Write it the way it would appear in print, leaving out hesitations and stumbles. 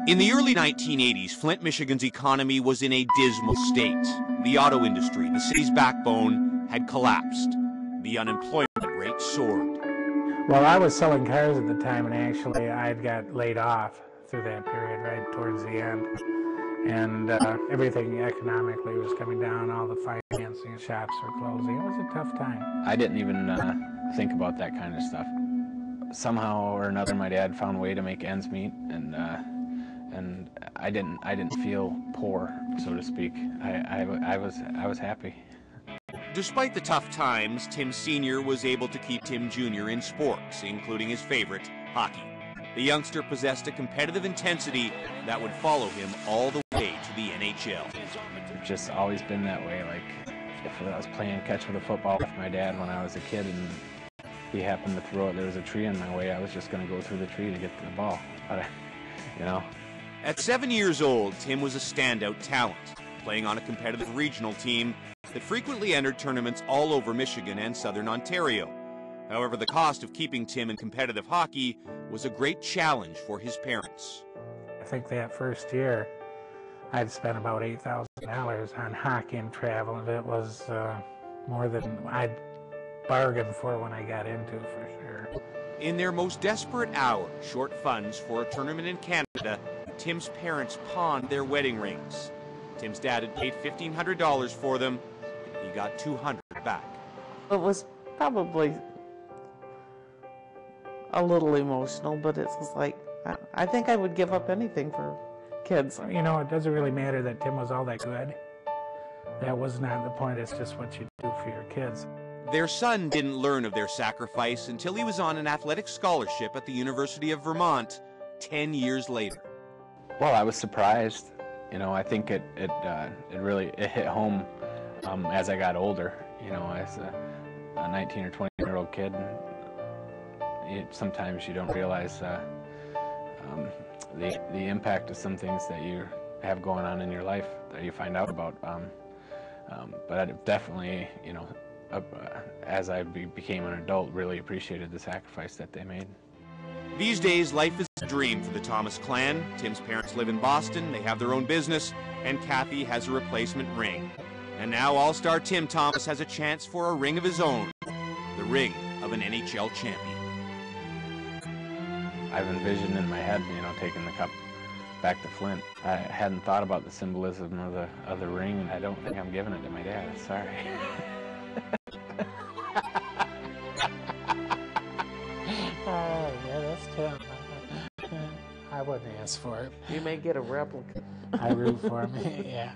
In the early 1980s, Flint, Michigan's economy was in a dismal state. The auto industry, the city's backbone, had collapsed. The unemployment rate soared. Well, I was selling cars at the time, and actually I had got laid off through that period right towards the end. And everything economically was coming down, all the financing shops were closing. It was a tough time. I didn't even think about that kind of stuff. Somehow or another, my dad found a way to make ends meet, and I didn't feel poor, so to speak. I was happy. Despite the tough times, Tim Sr. was able to keep Tim Jr. in sports, including his favorite, hockey. The youngster possessed a competitive intensity that would follow him all the way to the NHL. It's just always been that way. Like, if I was playing catch with a football with my dad when I was a kid and he happened to throw it, there was a tree in my way, I was just going to go through the tree to get to the ball. But, you know. At 7 years old, Tim was a standout talent, playing on a competitive regional team that frequently entered tournaments all over Michigan and southern Ontario. However, the cost of keeping Tim in competitive hockey was a great challenge for his parents. I think that first year, I'd spent about $8,000 on hockey and travel, and it was more than I'd bargained for when I got into it, for sure. In their most desperate hour, short funds for a tournament in Canada, Tim's parents pawned their wedding rings. Tim's dad had paid $1,500 for them. He got $200 back. It was probably a little emotional, but it was like, I think I would give up anything for kids. You know, it doesn't really matter that Tim was all that good. That was not the point. It's just what you do for your kids. Their son didn't learn of their sacrifice until he was on an athletic scholarship at the University of Vermont 10 years later. Well, I was surprised. You know, I think it really hit home as I got older. You know, as a 19 or 20-year-old kid, sometimes you don't realize the impact of some things that you have going on in your life that you find out about. But I definitely, you know, as I became an adult, really appreciated the sacrifice that they made. These days, life is a dream for the Thomas clan. Tim's parents live in Boston, they have their own business, and Kathy has a replacement ring. And now All-Star Tim Thomas has a chance for a ring of his own, the ring of an NHL champion. I've envisioned in my head, you know, taking the cup back to Flint. I hadn't thought about the symbolism of the ring, and I don't think I'm giving it to my dad. Sorry. Yeah, that's Tim. I wouldn't ask for it. You may get a replica. I root for him, yeah.